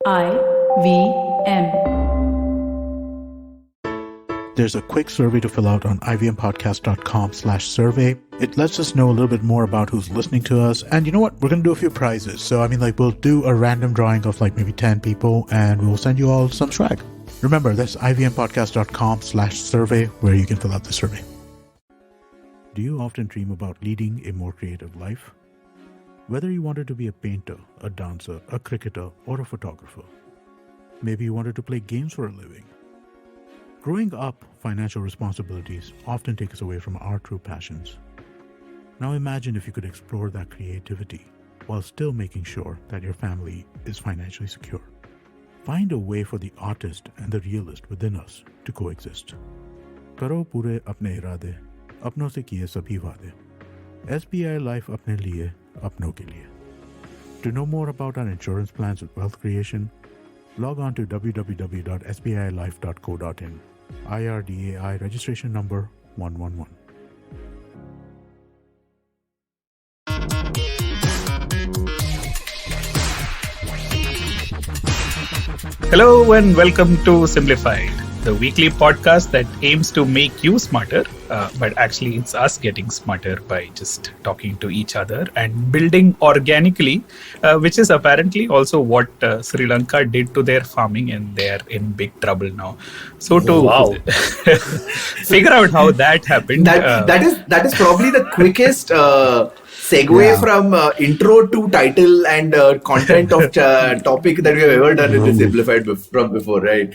IVM. There's a quick survey to fill out on ivmpodcast.com/survey. It lets us know a little bit more about who's listening to us. And you know what? We're going to do a few prizes. So, we'll do a random drawing of maybe 10 people and we'll send you all some swag. Remember, that's ivmpodcast.com/survey where you can fill out the survey. Do you often dream about leading a more creative life? Whether you wanted to be a painter, a dancer, a cricketer, or a photographer. Maybe you wanted to play games for a living. Growing up, financial responsibilities often take us away from our true passions. Now imagine if you could explore that creativity while still making sure that your family is financially secure. Find a way for the artist and the realist within us to coexist. Karo pure apne irade, apno se kiye sabhi waade. SBI Life apne liye, apno ke liye. To know more about our insurance plans with wealth creation, log on to www.sbilife.co.in. IRDAI registration number 111. Hello and welcome to Simblified, the weekly podcast that aims to make you smarter, but actually it's us getting smarter by just talking to each other and building organically, which is apparently also what Sri Lanka did to their farming, and they're in big trouble now. So to figure out how that happened... That is probably the quickest... segue from intro to title and content of topic that we have ever done in the Simplified from before, right?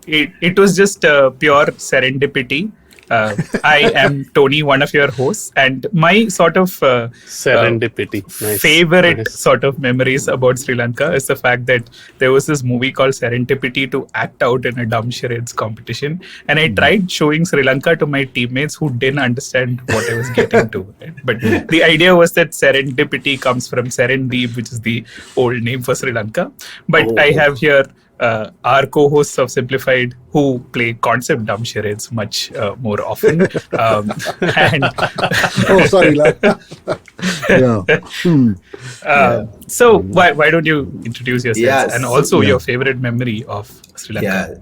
It was just pure serendipity. I am Tony, one of your hosts, and my sort of serendipity favorite sort of memories about Sri Lanka is the fact that there was this movie called Serendipity to act out in a dumb charades competition, and I tried showing Sri Lanka to my teammates who didn't understand what I was getting to. Right? But the idea was that serendipity comes from Serendip, which is the old name for Sri Lanka. But I have here our co-hosts of Simplified who play concept dumb charades much more often. So why don't you introduce yourself and also your favorite memory of Sri Lanka?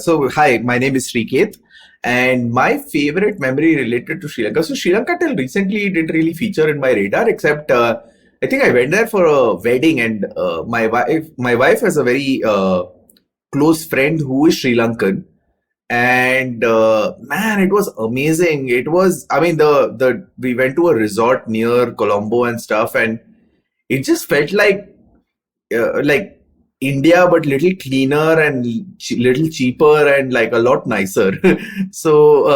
So hi, my name is Srikeit. And my favorite memory related to Sri Lanka. So Sri Lanka till recently didn't really feature in my radar, except I think I went there for a wedding, and my wife has a very close friend who is Sri Lankan, and man, it was amazing. It was, we went to a resort near Colombo and stuff, and it just felt like India, but little cleaner and little cheaper and like a lot nicer. So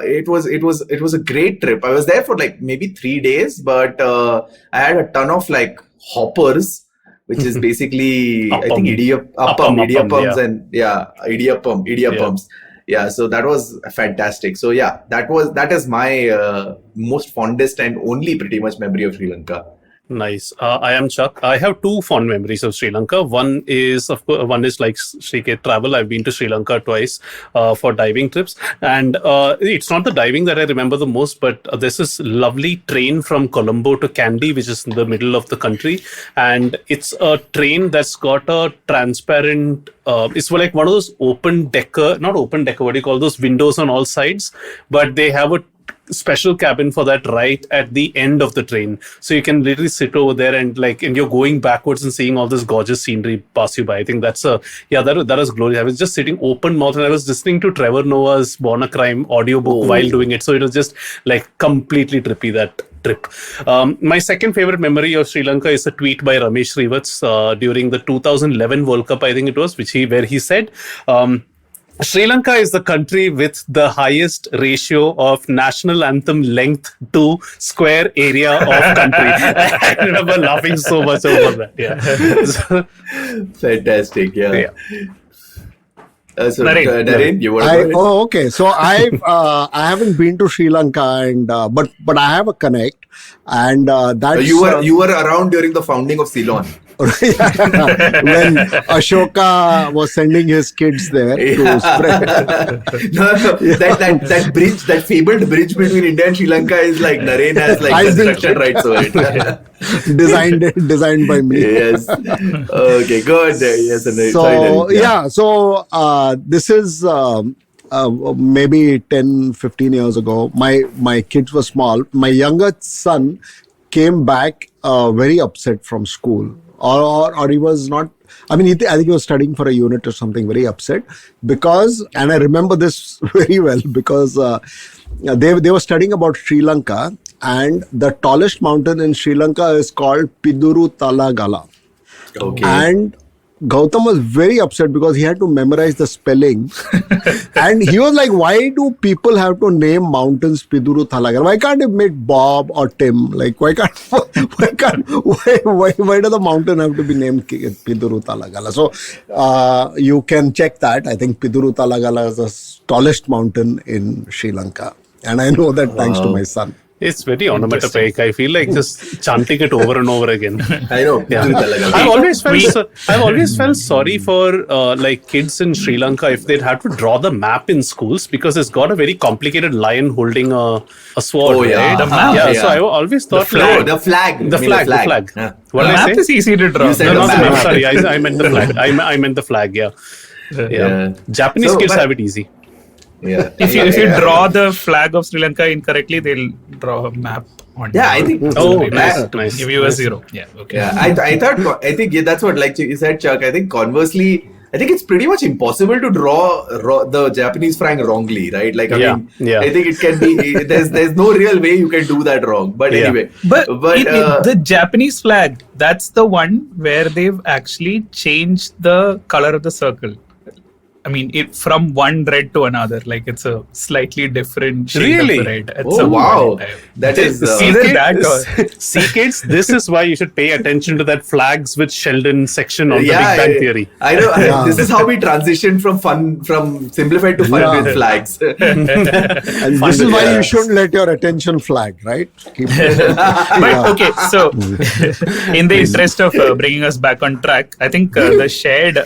it was a great trip. I was there for maybe 3 days, but I had a ton of hoppers, which is basically I think idiyappams and idiyappams. Yeah, so that was fantastic. So yeah, that is my most fondest and only pretty much memory of Sri Lanka. Nice. I am Chuck. I have two fond memories of Sri Lanka. One is like Srikeit travel. I've been to Sri Lanka twice for diving trips. And it's not the diving that I remember the most, but there's this lovely train from Colombo to Kandy, which is in the middle of the country. And it's a train that's got a transparent, it's like one of those not open decker, what do you call those, windows on all sides, but they have a special cabin for that right at the end of the train, so you can literally sit over there and you're going backwards and seeing all this gorgeous scenery pass you by. I think that was glorious. I was just sitting open mouth and I was listening to Trevor Noah's Born a Crime audiobook while doing it, so it was just completely trippy, that trip. My second favorite memory of Sri Lanka is a tweet by Ramesh Rivats during the 2011 World Cup, I think it was, where he said, Sri Lanka is the country with the highest ratio of national anthem length to square area of country. I remember laughing so much over that. Yeah. Fantastic. Yeah. So Naren, you want to okay. So I haven't been to Sri Lanka, and but I have a connect, and that you were around during the founding of Ceylon. when Ashoka was sending his kids there to spread. That bridge, that fabled bridge between India and Sri Lanka is like Naren has like construction rights over it. designed by me. Yes. Okay, good. Yes. So this is maybe 10, 15 years ago. My kids were small. My younger son came back very upset from school, or he was not. I mean, I think he was studying for a unit or something, very upset because, and I remember this very well because they were studying about Sri Lanka, and the tallest mountain in Sri Lanka is called Piduru Talagala. Okay. And Gautam was very upset because he had to memorize the spelling. And he was like, why do people have to name mountains Piduru Talagala? Why can't it make Bob or Tim? Like, why does the mountain have to be named Piduru Talagala? So you can check that. I think Piduru Talagala is the tallest mountain in Sri Lanka. And I know that thanks to my son. It's very onomatopoeic. I feel like just chanting it over and over again. I know. Yeah. I've always felt sorry for like kids in Sri Lanka if they'd have to draw the map in schools because it's got a very complicated lion holding a sword. Oh, yeah. Right? The map. Yeah, so I always thought The flag. The flag. Yeah. What The did I map say? is easy to draw. You said No, the not the map. map. Sorry, I meant the flag. I meant the flag. Yeah. Yeah. Japanese kids have it easy. Yeah. If you draw the flag of Sri Lanka incorrectly, they'll draw a map on. Yeah, I think. Oh, that- nice. Give you a 0. Yeah. Okay. Yeah, I think that's what, like you said, Chuck. I think conversely, I think it's pretty much impossible to draw the Japanese flag wrongly, right? Like, I mean, I think it can be. There's no real way you can do that wrong. But anyway, But the Japanese flag, that's the one where they've actually changed the color of the circle. I mean, it from one red to another, like it's a slightly different shade of red. It's Oh, wow. That is either that or See, kids, this is why you should pay attention to that flags with Sheldon section on the Big Bang Theory. I know. This is how we transition from simplified to fun with flags. And this is why you shouldn't let your attention flag, right? But okay, so in the interest of bringing us back on track, I think the shared.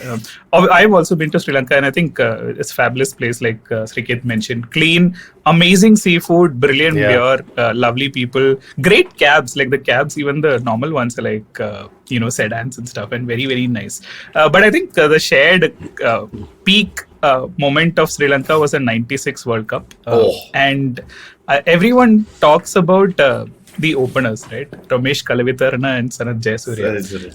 I've also been to Sri Lanka, and I think it's a fabulous place, like Srikeit mentioned. Clean, amazing seafood, brilliant beer, lovely people, great cabs. Like the cabs, even the normal ones are like sedans and stuff, and very, very nice. But I think the shared peak moment of Sri Lanka was a '96 World Cup, and everyone talks about the openers, right? Ramesh Kalavitarana and Sanath Jayasuriya.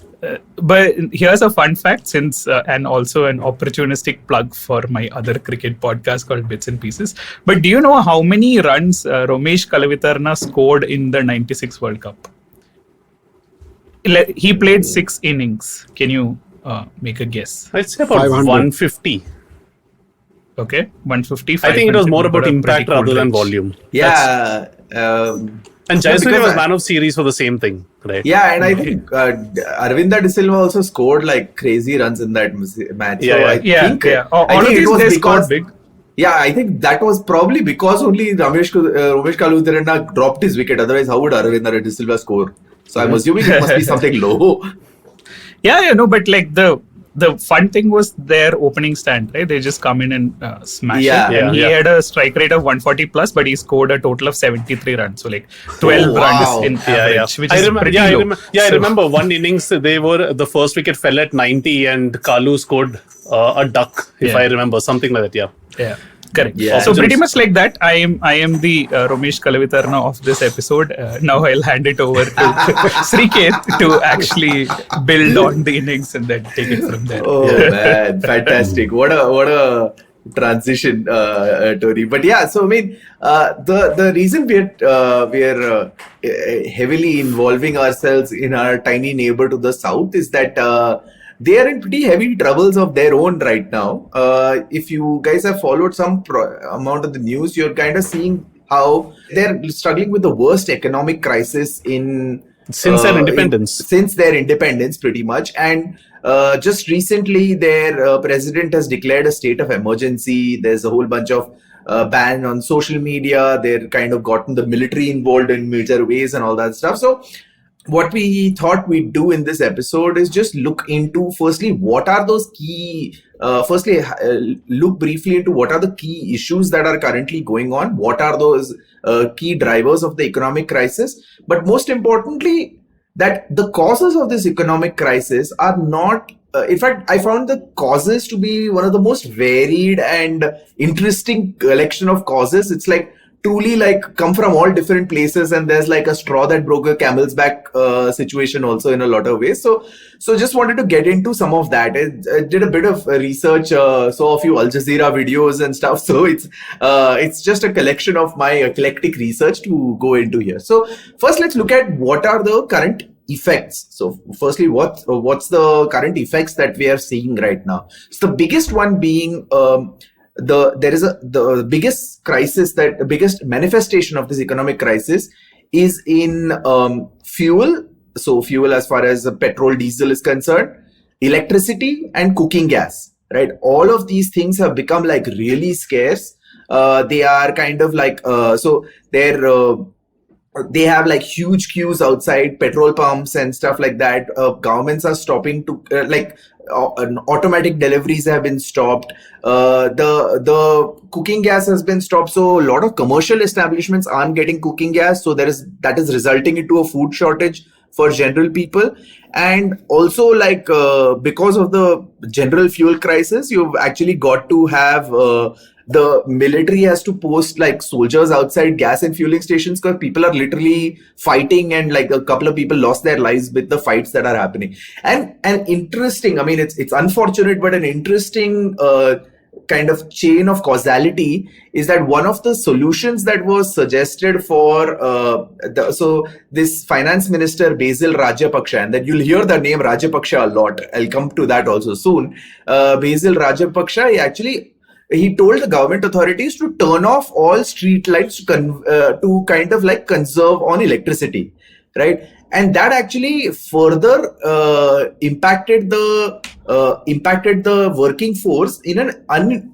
But here's a fun fact, since and also an opportunistic plug for my other cricket podcast called Bits and Pieces. But do you know how many runs Ramesh Kalavitarana scored in the '96 World Cup? He played 6 innings. Can you make a guess? I'd say about 150. Okay, 150. I think it was more about impact rather than volume. Yeah. And Jayasuriya was man of series for the same thing, right? Yeah, and I think Aravinda De Silva also scored like crazy runs in that match. Yeah, All of these guys scored big. Yeah, I think that was probably because only Ramesh Kalavitarana dropped his wicket. Otherwise, how would Aravinda De Silva score? So I'm assuming it must be something low. But like the fun thing was their opening stand, right? They just come in and smash it. And he had a strike rate of 140 plus, but he scored a total of 73 runs. So like 12 runs in average, which is pretty low. I remember one innings, the first wicket fell at 90 and Kalu scored a duck, if I remember, something like that, Yeah, correct. Yeah. So pretty much like that, I am the Ramesh Kalavitarana of this episode. Now I'll hand it over to Srikeit to actually build on the innings and then take it from there. Oh man, fantastic! What a transition, Tony. But yeah, so I mean, the reason we're heavily involving ourselves in our tiny neighbor to the south is that they are in pretty heavy troubles of their own right now. If you guys have followed some amount of the news, you're kind of seeing how they're struggling with the worst economic crisis since their independence, pretty much. And just recently, their president has declared a state of emergency. There's a whole bunch of ban on social media. They're kind of gotten the military involved in major ways and all that stuff. So what we thought we'd do in this episode is just look into, firstly, what are those key, look briefly into what are the key issues that are currently going on, what are those key drivers of the economic crisis, but most importantly, that the causes of this economic crisis are not, in fact, I found the causes to be one of the most varied and interesting collection of causes. It's like truly like come from all different places, and there's like a straw that broke a camel's back situation also in a lot of ways. So just wanted to get into some of that. I did a bit of research, saw a few Al Jazeera videos and stuff. So it's just a collection of my eclectic research to go into here. So first, let's look at what are the current effects. So firstly, what's the current effects that we are seeing right now? So the biggest one being the biggest crisis, that the biggest manifestation of this economic crisis is in fuel. So fuel as far as petrol, diesel is concerned, electricity and cooking gas, right? All of these things have become like really scarce. They are kind of like, they have like huge queues outside petrol pumps and stuff like that. Governments are stopping to automatic deliveries have been stopped. The cooking gas has been stopped. So a lot of commercial establishments aren't getting cooking gas. So that is resulting into a food shortage for general people. And also like because of the general fuel crisis, you've actually got to have the military has to post like soldiers outside gas and fueling stations because people are literally fighting, and like a couple of people lost their lives with the fights that are happening. And interesting, I mean, it's unfortunate, but an interesting kind of chain of causality is that one of the solutions that was suggested for this finance minister Basil Rajapaksa, and that you'll hear the name Rajapaksa a lot. I'll come to that also soon. Basil Rajapaksa, he told the government authorities to turn off all street lights to kind of like conserve on electricity, right? And that actually further impacted the working force in an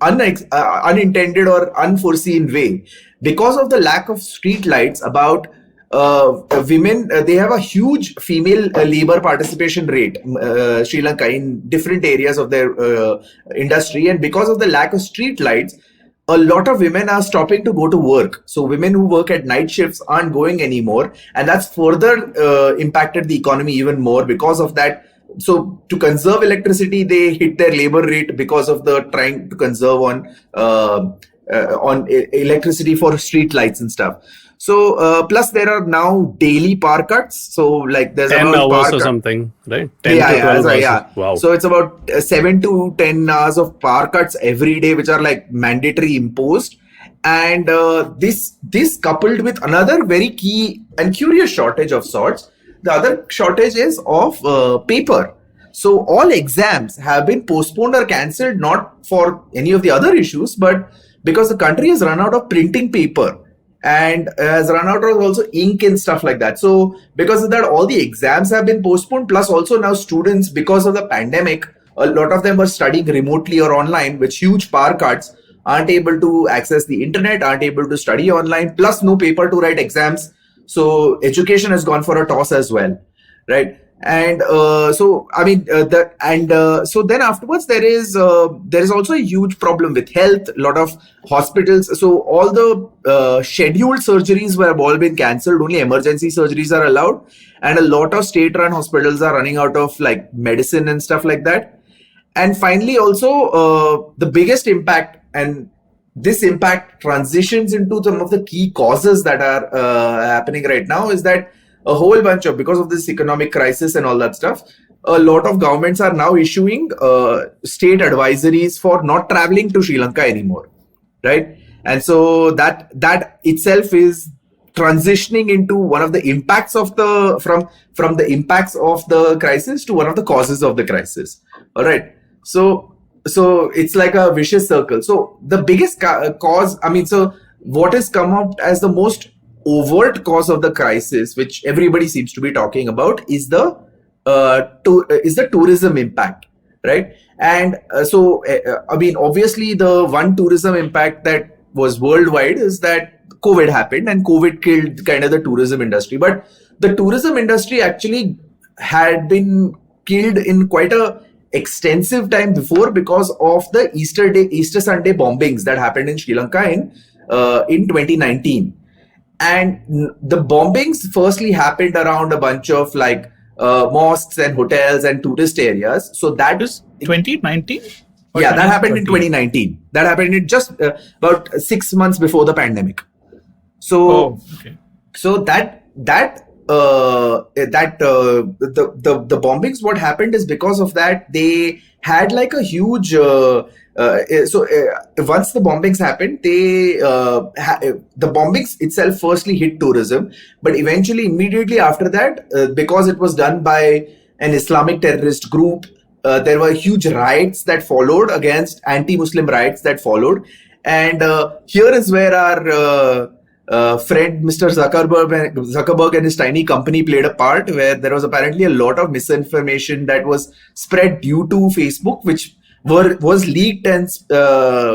unintended or unforeseen way. Because of the lack of street lights, about women, they have a huge female labor participation rate, Sri Lanka, in different areas of their industry. And because of the lack of street lights, a lot of women are stopping to go to work. So women who work at night shifts aren't going anymore. And that's further impacted the economy even more because of that. So to conserve electricity, they hit their labor rate because of the trying to conserve on electricity for street lights and stuff. So plus there are now daily power cuts. So like there's 10 about hours or something, right? 10 to 12 hours. Yeah. Wow. So it's about 7 to 10 hours of power cuts every day, which are like mandatory imposed. And this coupled with another very key and curious shortage of sorts. The other shortage is of paper. So all exams have been postponed or cancelled, not for any of the other issues, but because the country has run out of printing paper and has run out of also ink and stuff like that. So because of that, all the exams have been postponed. Plus also now students, because of the pandemic, a lot of them were studying remotely or online with huge power cuts, aren't able to access the internet, aren't able to study online, plus no paper to write exams. So education has gone for a toss as well, right? And so then afterwards there is also a huge problem with health. A lot of hospitals, so all the scheduled surgeries have all been cancelled. Only emergency surgeries are allowed, and a lot of state-run hospitals are running out of like medicine and stuff like that. And finally, also the biggest impact, and this impact transitions into some of the key causes that are happening right now, is that a whole bunch of, because of this economic crisis and all that stuff, a lot of governments are now issuing state advisories for not traveling to Sri Lanka anymore, right? And so that itself is transitioning into one of the impacts of the from the impacts of the crisis to one of the causes of the crisis. All right, so it's like a vicious circle. So the biggest cause, I mean, so what has come up as the most overt cause of the crisis, which everybody seems to be talking about, is the tourism impact, right? And I mean, obviously the one tourism impact that was worldwide is that COVID happened, and COVID killed kind of the tourism industry. But the tourism industry actually had been killed in quite a extensive time before because of the Easter Sunday bombings that happened in Sri Lanka in 2019. And the bombings firstly happened around a bunch of like mosques and hotels and tourist areas. So that is 2019. Yeah, that happened in 2019. That happened in just about 6 months before the pandemic. So, so the bombings, what happened is because of that, they had like a huge. Once the bombings happened, the bombings itself firstly hit tourism, but eventually, immediately after that, because it was done by an Islamic terrorist group, there were huge riots that followed against anti-Muslim riots that followed, and here is where our friend Mr. Zuckerberg and his tiny company played a part, where there was apparently a lot of misinformation that was spread due to Facebook, which was leaked and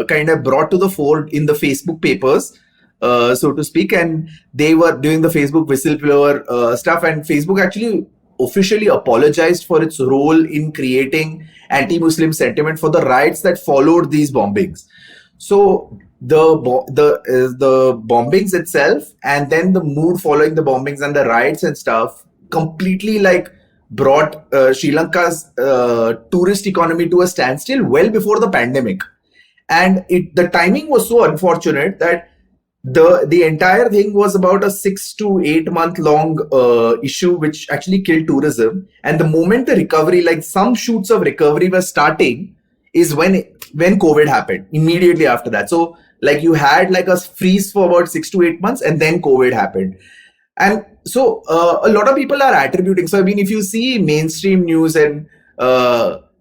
kind of brought to the fore in the Facebook papers, so to speak, and they were doing the Facebook whistleblower stuff, and Facebook actually officially apologized for its role in creating anti-Muslim sentiment for the riots that followed these bombings. So the bombings itself, and then the mood following the bombings and the riots and stuff, completely like brought Sri Lanka's tourist economy to a standstill well before the pandemic. And the timing was so unfortunate that the entire thing was about a 6 to 8 month long issue, which actually killed tourism. And the moment the recovery, like some shoots of recovery were starting, is when COVID happened, immediately after that. So like you had like a freeze for about 6 to 8 months, and then COVID happened. And so a lot of people are attributing. So I mean, if you see mainstream news and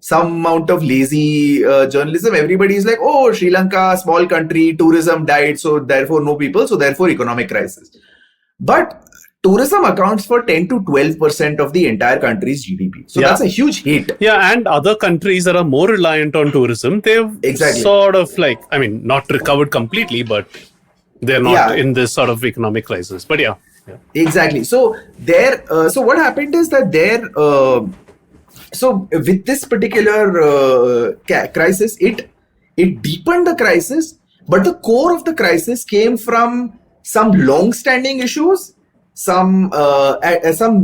some amount of lazy journalism, everybody is like, oh, Sri Lanka, small country, tourism died, so therefore no people, so therefore economic crisis. But tourism accounts for 10 to 12% of the entire country's GDP. So that's a huge hit. Yeah, and other countries that are more reliant on tourism, they've sort of like, I mean, not recovered completely, but they're not in this sort of economic crisis. But yeah. Exactly. So so what happened is that so with this particular crisis, it deepened the crisis, but the core of the crisis came from some long-standing issues, some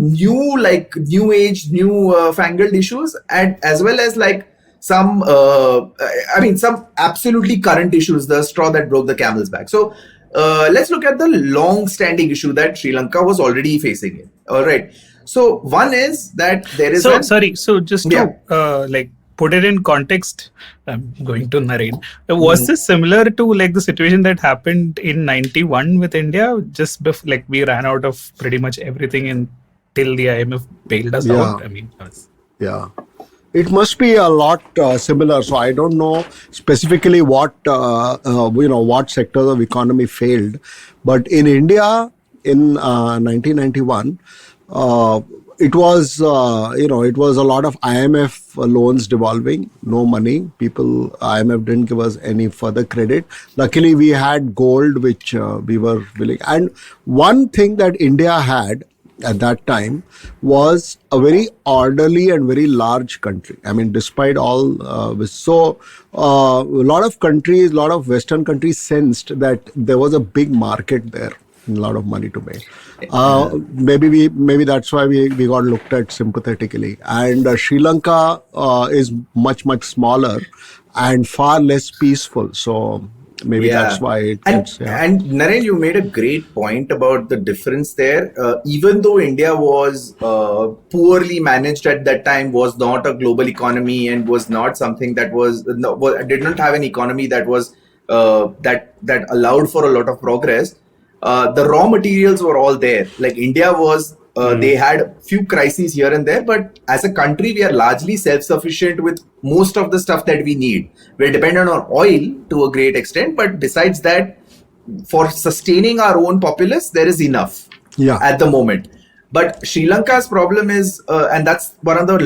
new age, fangled issues, and as well as like some some absolutely current issues, the straw that broke the camel's back. So let's look at the long-standing issue that Sri Lanka was already facing. All right. So one is that there is. So just to like put it in context, I'm going to Naren. Was this similar to like the situation that happened in 91 with India? Just before, like we ran out of pretty much everything until the IMF bailed us out. I mean, it must be a lot similar. So I don't know specifically what what sectors of economy failed, but in India in 1991, it was it was a lot of IMF loans devolving, no money. IMF didn't give us any further credit. Luckily, we had gold, which we were willing. And one thing that India had at that time was a very orderly and very large country. I mean, despite all a lot of Western countries sensed that there was a big market there, and a lot of money to make. Maybe that's why we got looked at sympathetically. And Sri Lanka is much smaller and far less peaceful. So maybe that's why and Naren, you made a great point about the difference there. Even though India was poorly managed at that time, was not a global economy, and was not something that did not have an economy that was that allowed for a lot of progress. The raw materials were all there. Like India was, they had few crises here and there, but as a country, we are largely self-sufficient with most of the stuff that we need. We're dependent on oil to a great extent, but besides that, for sustaining our own populace, there is enough at the moment. But Sri Lanka's problem is, and that's one of the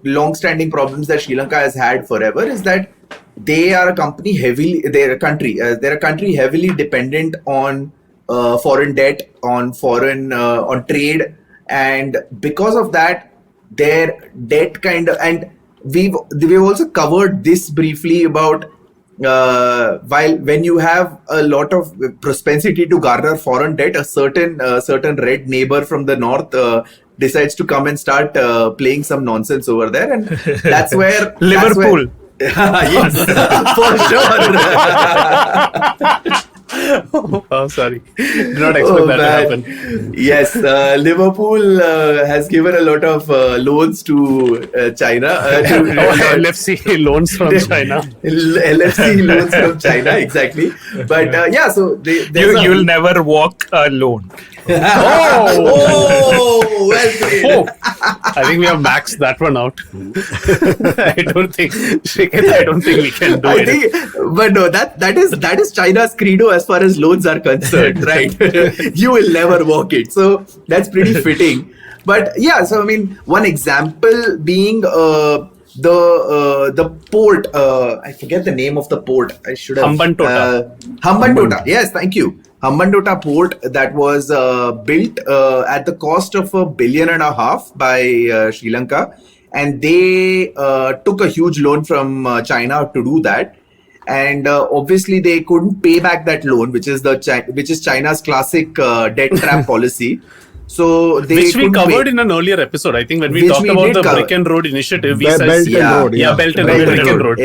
long-standing problems that Sri Lanka has had forever, is that they're a country heavily dependent on foreign debt, on trade, and because of that, their debt kind of, and we've also covered this briefly about when you have a lot of propensity to garner foreign debt, a certain red neighbor from the north decides to come and start playing some nonsense over there, and that's where Liverpool. Yes, for sure. Oh, sorry. Did not expect that to happen. Yes, Liverpool has given a lot of loans to China. LFC loans from China. LFC loans from China, exactly. But so You'll never walk alone. Oh, well played. Oh, I think we have maxed that one out. I don't think we can do it. But no, that is China's credo as far as loans are concerned, right? You will never walk it. So that's pretty fitting. But yeah, so I mean, one example being the port. I forget the name of the port. I should have. Hambantota. Yes, thank you. Hambantota port that was built at the cost of $1.5 billion by Sri Lanka, and they took a huge loan from China to do that. And obviously they couldn't pay back that loan, which is China's classic debt trap policy. So which we covered in an earlier episode. I think when we talked about the Brick and Road initiative, we said Belt and Road.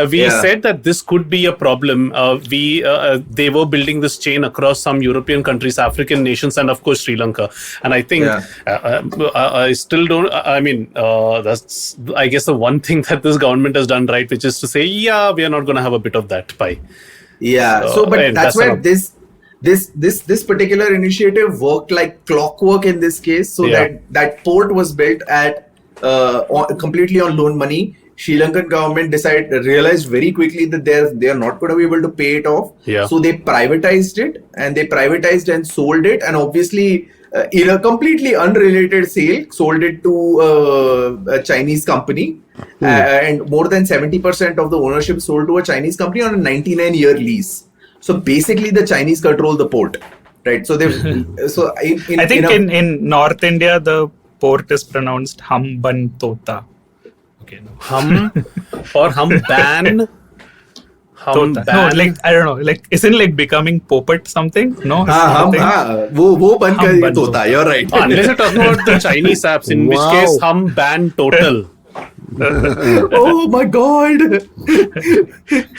We said that this could be a problem. They were building this chain across some European countries, African nations, and of course Sri Lanka. And I think I still don't. I mean, that's I guess the one thing that this government has done right, which is to say, we are not going to have a bit of that pie. Yeah. So but that's where this particular initiative worked like clockwork in this case. So that port was built at completely on loan money. Sri Lankan government realized very quickly that they are not going to be able to pay it off. Yeah. So they privatized it, and sold it, and obviously in a completely unrelated sale, sold it to a Chinese company, and more than 70% of the ownership sold to a Chinese company on a 99-year lease. So basically, the Chinese control the port, right? So I think in North India, the port is pronounced Hambantota. Okay, no. Hamban. Tota. No, like I don't know, like isn't like becoming Popat something? No. वो बन कर तोता. You're right. Unless you're talking about the Chinese apps, in which case Hamban total. Oh my god!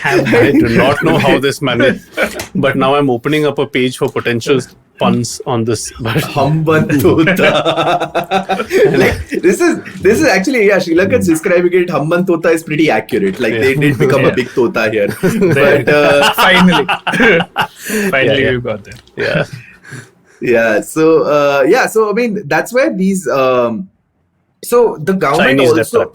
I do not know how this managed, but now I'm opening up a page for potential puns on this. Hambantota. Like this is actually Sri Lankans describing it. Hambantota is pretty accurate. Like they did become a big tota here. But finally we got there. Yeah. So I mean that's where these. So the government Chinese so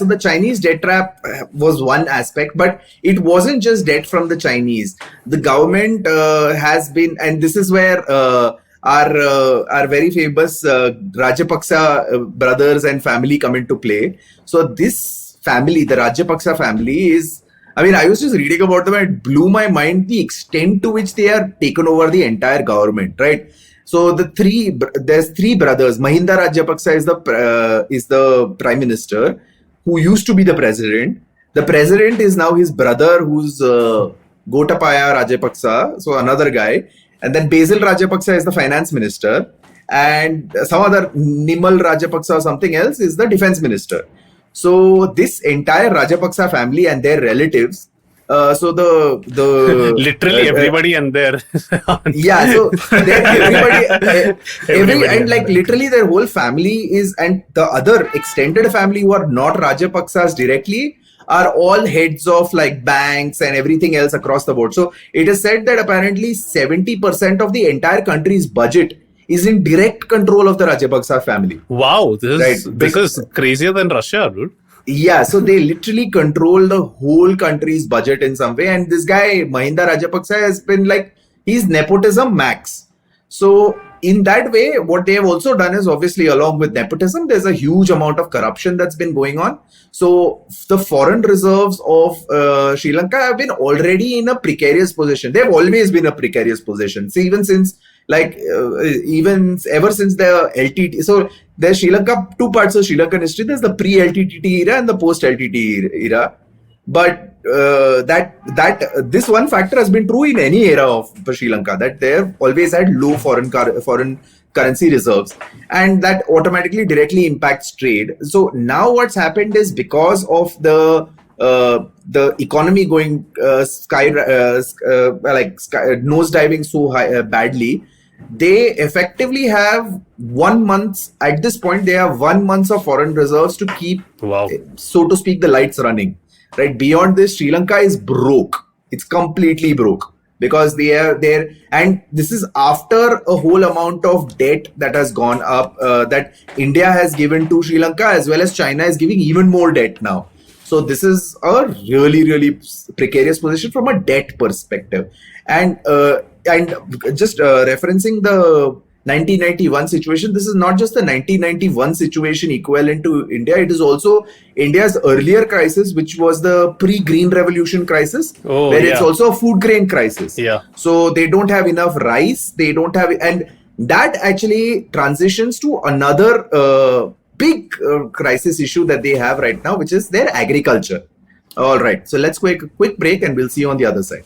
the Chinese debt trap was one aspect, but it wasn't just debt from the Chinese. The government has been, and this is where our very famous Rajapaksa brothers and family come into play. So this family, the Rajapaksa family, is, I mean, I was just reading about them and it blew my mind the extent to which they are taken over the entire government, right? So there's three brothers. Mahinda Rajapaksa is the prime minister, who used to be the president. The president is now his brother, who's Gotabaya Rajapaksa, so another guy. And then Basil Rajapaksa is the finance minister, and some other Nimal Rajapaksa or something else is the defense minister. So this entire Rajapaksa family and their relatives. So the literally everybody and their so everybody and like literally their whole family is, and the other extended family who are not Rajapaksas directly are all heads of like banks and everything else across the board. So it is said that apparently 70% of the entire country's budget is in direct control of the Rajapaksa family. Wow, this is crazier than Russia, dude. Yeah, so they literally control the whole country's budget in some way. And this guy, Mahinda Rajapaksa, has been like, he's nepotism max. So in that way, what they have also done is obviously along with nepotism, there's a huge amount of corruption that's been going on. So the foreign reserves of Sri Lanka have been already in a precarious position. They've always been a precarious position. So even since even ever since the LTT. So there's Sri Lanka, two parts of Sri Lankan history. There's the pre-LTT era and the post-LTT era. But this one factor has been true in any era of Sri Lanka, that they've always had low foreign currency reserves, and that automatically directly impacts trade. So now what's happened is, because of the economy going nosediving so high, badly, they effectively have 1 month at this point. They have 1 month of foreign reserves to keep, so to speak, the lights running. Right. Beyond this, Sri Lanka is broke. It's completely broke, because they are there, and this is after a whole amount of debt that has gone up, that India has given to Sri Lanka, as well as China is giving even more debt now. So this is a really, really precarious position from a debt perspective. And just referencing the 1991 situation, this is not just the 1991 situation equivalent to India, it is also India's earlier crisis, which was the pre-Green Revolution crisis, where it's also a food grain crisis. So they don't have enough rice, they don't have, and that actually transitions to another big crisis issue that they have right now, which is their agriculture. All right, so let's take a quick break and we'll see you on the other side.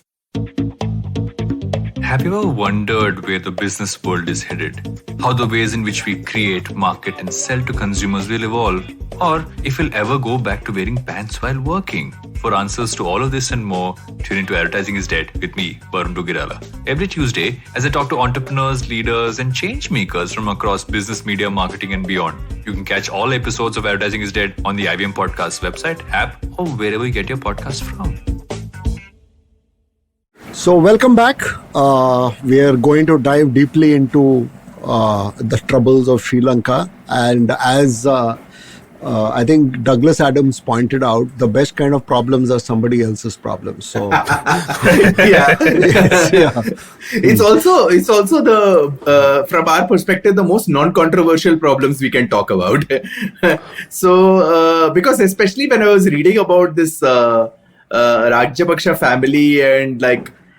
Have you ever wondered where the business world is headed? How the ways in which we create, market and sell to consumers will evolve? Or if we'll ever go back to wearing pants while working? For answers to all of this and more, tune into Advertising is Dead with me, Varun Dugirala. Every Tuesday, as I talk to entrepreneurs, leaders and change makers from across business, media, marketing and beyond. You can catch all episodes of Advertising is Dead on the IBM Podcast website, app or wherever you get your podcast from. So welcome back. We are going to dive deeply into the troubles of Sri Lanka, and as I think Douglas Adams pointed out, the best kind of problems are somebody else's problems. So It's also the from our perspective the most non-controversial problems we can talk about. So because especially when I was reading about this Rajapaksa family, and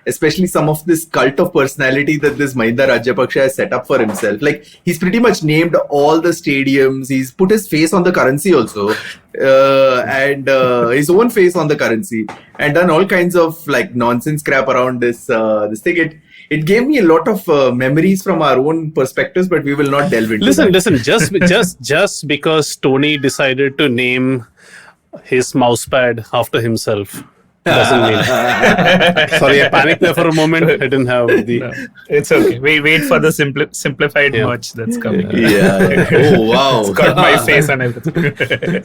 especially some of this cult of personality that this Mahinda Rajapaksa has set up for himself. He's pretty much named all the stadiums. He's put his face on the currency also, and his own face on the currency, and done all kinds of nonsense crap around this thing. It gave me a lot of memories from our own perspectives, but we will not delve into that. Listen. Just because Tony decided to name his mousepad after himself doesn't mean. Sorry, I panicked there for a moment. I didn't have the. No, it's okay. Wait for the simplified merch that's coming. Oh wow! It's got my face on everything.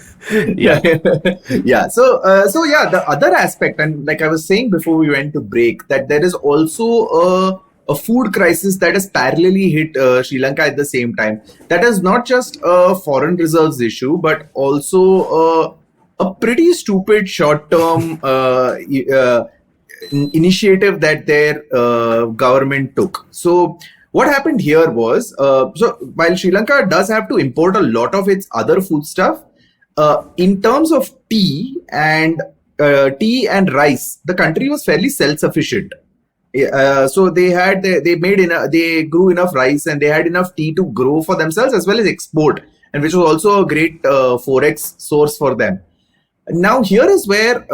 So the other aspect, and like I was saying before we went to break, that there is also a food crisis that has parallelly hit Sri Lanka at the same time. That is not just a foreign reserves issue, but also a pretty stupid short-term initiative that their government took. So what happened here was, so while Sri Lanka does have to import a lot of its other food stuff, in terms of tea and rice, the country was fairly self-sufficient. So they grew enough rice and they had enough tea to grow for themselves as well as export, and which was also a great forex source for them. Now here is where,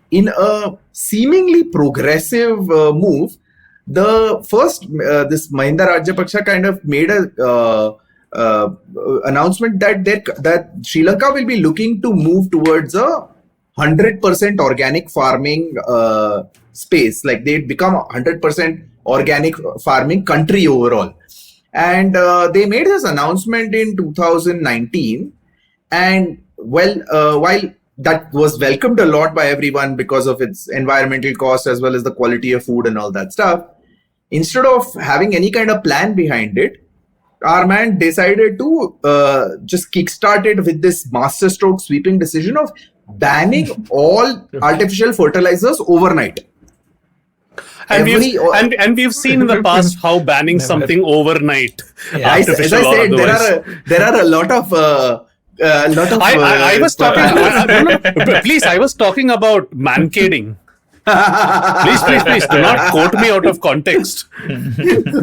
in a seemingly progressive move, the first this Mahinda Rajapaksa kind of made a announcement that Sri Lanka will be looking to move towards a 100% organic farming space. They'd become a 100% organic farming country overall. And they made this announcement in 2019. And while that was welcomed a lot by everyone because of its environmental cost as well as the quality of food and all that stuff, instead of having any kind of plan behind it, our man decided to just kickstart it with this masterstroke sweeping decision of banning all artificial fertilizers overnight. And we've seen in the past how banning something overnight. As I said, there are a lot of. I was talking. Please, I was talking about mancading. Please, do not quote me out of context.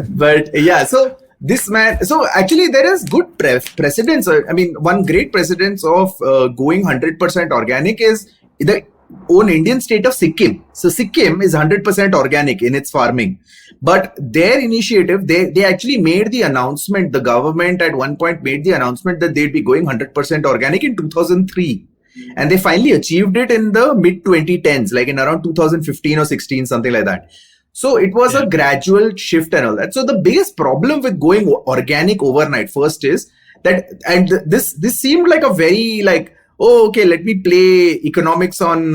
But yeah, so this man, so actually there is good precedence. I mean, one great precedence of going 100% organic is the own Indian state of Sikkim. So Sikkim is 100% organic in its farming, but their initiative, they actually made the announcement, the government at one point made the announcement that they'd be going 100% organic in 2003. And they finally achieved it in the mid 2010s, like in around 2015 or 16, something like that. So it was a gradual shift and all that. So the biggest problem with going organic overnight first is that, and this seemed like a very like, oh, okay, let me play economics on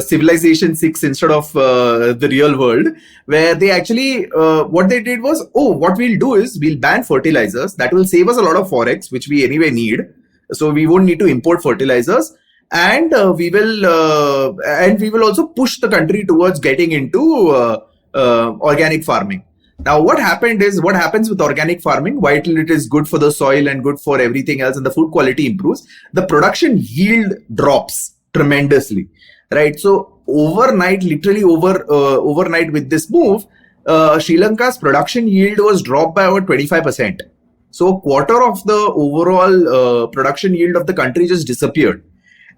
Civilization 6 instead of the real world, where they actually, what they did was, what we'll do is we'll ban fertilizers. That will save us a lot of forex, which we anyway need. So we won't need to import fertilizers. And we will also push the country towards getting into organic farming. Now, what happens with organic farming? While it is good for the soil and good for everything else, and the food quality improves, the production yield drops tremendously, right? So overnight, literally overnight with this move, Sri Lanka's production yield was dropped by about 25%. So a quarter of the overall production yield of the country just disappeared.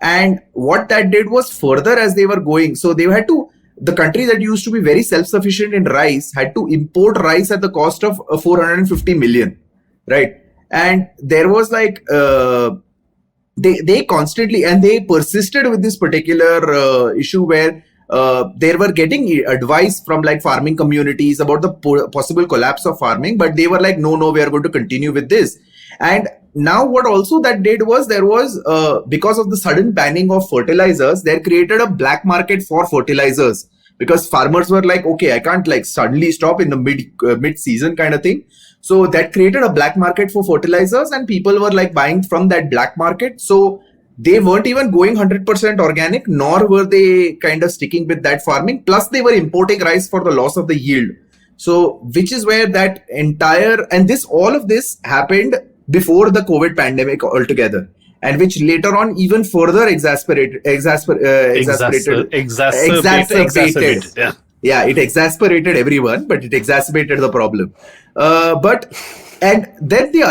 And what that did was further as they were going, so they had to, the country that used to be very self-sufficient in rice had to import rice at the cost of 450 million, right? And there was like, they constantly, and they persisted with this particular issue where they were getting advice from like farming communities about the possible collapse of farming, but they were like, no, we are going to continue with this. And now what also that did was there was, because of the sudden banning of fertilizers, they created a black market for fertilizers, because farmers were like, okay, I can't like suddenly stop in the mid season kind of thing. So that created a black market for fertilizers, and people were like buying from that black market. So they weren't even going 100% organic, nor were they kind of sticking with that farming. Plus they were importing rice for the loss of the yield. So which is where that entire, and all of this happened before the COVID pandemic altogether, and which later on even further exacerbated. Yeah, it exasperated everyone, but it exacerbated the problem. And then the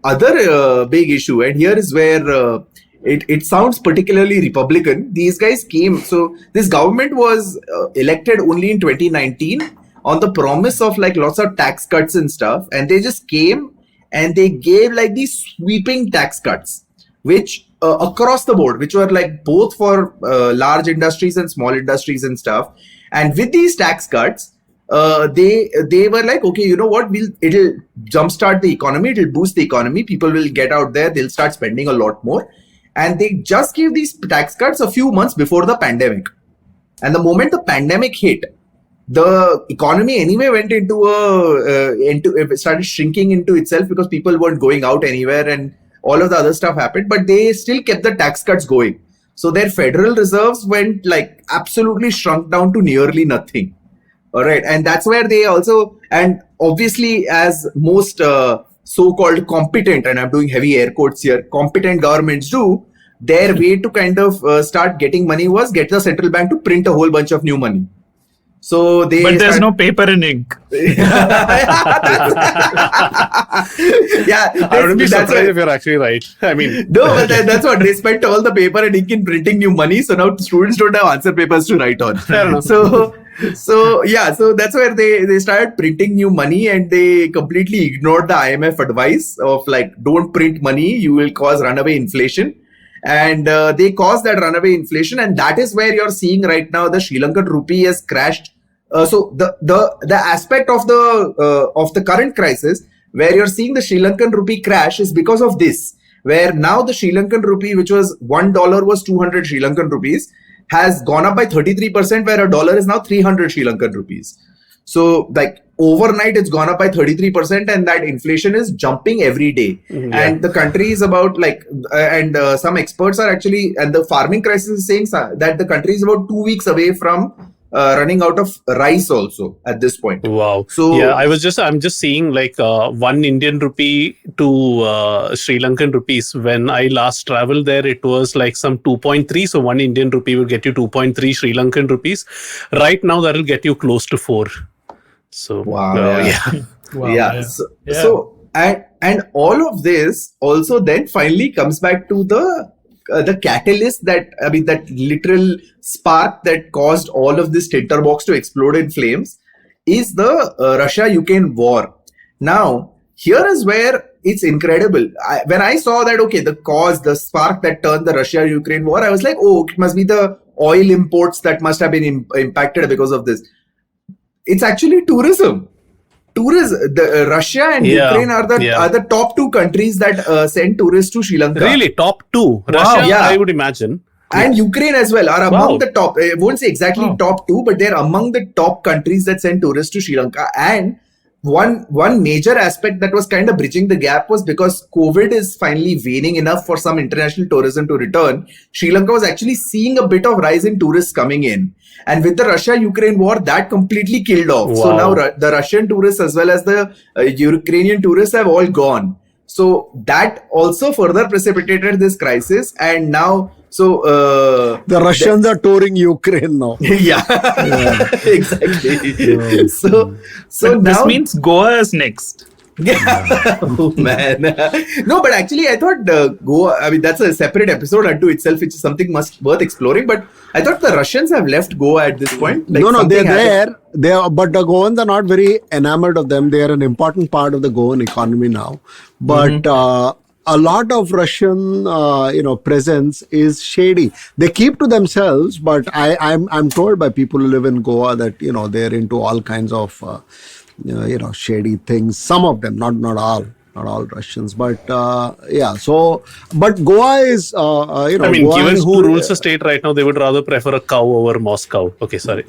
other big issue, and here is where it sounds particularly Republican. These guys came, so this government was elected only in 2019 on the promise of like lots of tax cuts and stuff, and they just came and they gave like these sweeping tax cuts, which across the board, which were like both for large industries and small industries and stuff. And with these tax cuts, they were like, okay, you know what, it'll jumpstart the economy, it'll boost the economy, people will get out there, they'll start spending a lot more. And they just gave these tax cuts a few months before the pandemic. And the moment the pandemic hit, the economy anyway went it started shrinking into itself, because people weren't going out anywhere and all of the other stuff happened, but they still kept the tax cuts going. So their federal reserves went like absolutely shrunk down to nearly nothing. All right. And that's where they also, and obviously as most so-called competent, and I'm doing heavy air quotes here, competent governments do, their way to kind of start getting money was get the central bank to print a whole bunch of new money. So but there's no paper and ink. I wouldn't be surprised if you're actually right. I mean, no, but that's what they spent all the paper and ink in printing new money. So now students don't have answer papers to write on. So that's where they started printing new money, and they completely ignored the IMF advice of like, don't print money, you will cause runaway inflation. And they caused that runaway inflation, and that is where you're seeing right now the Sri Lankan rupee has crashed. So the aspect of the current crisis where you're seeing the Sri Lankan rupee crash is because of this, where now the Sri Lankan rupee, which was $1 was 200 Sri Lankan rupees, has gone up by 33%, where a dollar is now 300 Sri Lankan rupees. So like overnight, it's gone up by 33%, and that inflation is jumping every day. Mm-hmm. And the country is about like, some experts are actually, and the farming crisis is saying that the country is about 2 weeks away from running out of rice also at this point. Wow. So yeah, I'm just seeing like 1 Indian rupee to Sri Lankan rupees. When I last traveled there, it was like some 2.3. So 1 Indian rupee will get you 2.3 Sri Lankan rupees. Right now, that'll get you close to 4. So wow, yeah. Wow, yeah. So and all of this also then finally comes back to the catalyst that literal spark that caused all of this tinderbox to explode in flames is the Russia-Ukraine war. Now, here is where it's incredible. When I saw that, okay, the spark that turned the Russia-Ukraine war, I was like, oh, it must be the oil imports that must have been impacted because of this. It's actually tourism. Russia and Ukraine are the top 2 countries that send tourists to Sri Lanka. Really, top 2. Russia, I would imagine. And Ukraine as well are among the top. I won't say exactly top 2, but they're among the top countries that send tourists to Sri Lanka. And one major aspect that was kind of bridging the gap was because COVID is finally waning enough for some international tourism to return. Sri Lanka was actually seeing a bit of rise in tourists coming in. And with the Russia-Ukraine war, that completely killed off. Wow. So now the Russian tourists as well as the Ukrainian tourists have all gone. So that also further precipitated this crisis. And now, the Russians are touring Ukraine now. Yeah. Exactly. So now this means Goa is next. Oh man. No, but actually I thought Goa, that's a separate episode unto itself, which is something worth exploring. But I thought the Russians have left Goa at this point. Like no, they're there. But the Goans are not very enamored of them. They are an important part of the Goan economy now. But a lot of Russian, presence is shady. They keep to themselves, but I'm told by people who live in Goa that they're into all kinds of shady things. Some of them, not all Russians, but but Goa is Goa given who rules the state right now, they would rather prefer a cow over Moscow. Okay, sorry.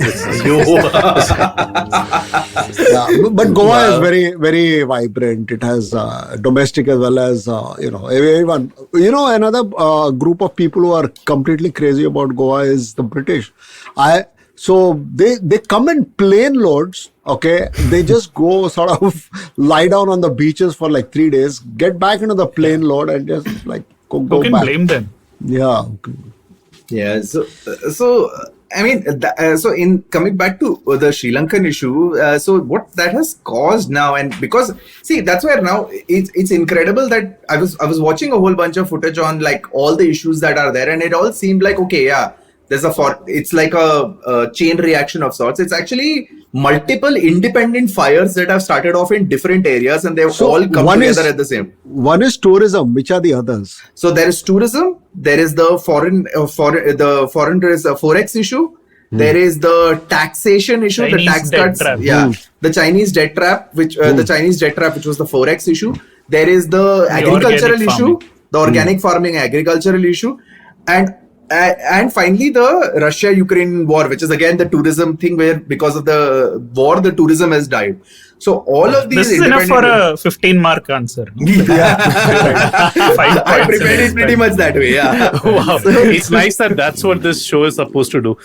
But Goa is very, very vibrant. It has domestic as well as everyone. Another group of people who are completely crazy about Goa is the British. So they come in plane loads, okay? They just go sort of lie down on the beaches for like 3 days, get back into the plane load and just like go back. Who can blame them? Yeah. Yeah. So in coming back to the Sri Lankan issue, so what that has caused now, and because that's where now it's incredible that I was watching a whole bunch of footage on like all the issues that are there, and it all seemed like it's like a chain reaction of sorts. It's actually multiple independent fires that have started off in different areas, and they've all come together at the same. One is tourism. Which are the others? So there is tourism. There is the foreign forex issue. There is the taxation issue, Chinese the tax debt cuts. Trap. The Chinese debt trap, which the Chinese debt trap, which was the forex issue. There is the agricultural issue, the organic farming agricultural issue, and finally the Russia-Ukraine war, which is again the tourism thing, where because of the war the tourism has died. So all of these. This is enough for a 15-mark answer. I prepared it pretty much that way. Yeah. Wow. It's nice that's what this show is supposed to do.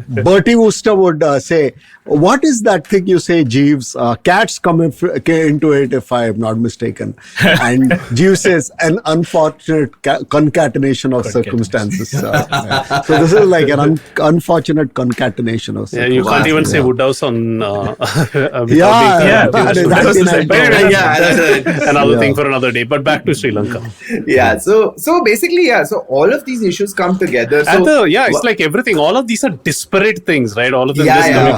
Bertie Wooster would say, "What is that thing you say, Jeeves? Cats come into it, if I am not mistaken." And Jeeves says, "An unfortunate concatenation of circumstances." So this is like an unfortunate concatenation of circumstances. Yeah, you can't even say Wodehouse on. Another thing for another day. But back to Sri Lanka. Yeah. So basically, so all of these issues come together. So it's like everything. All of these are disparate things, right? All of them.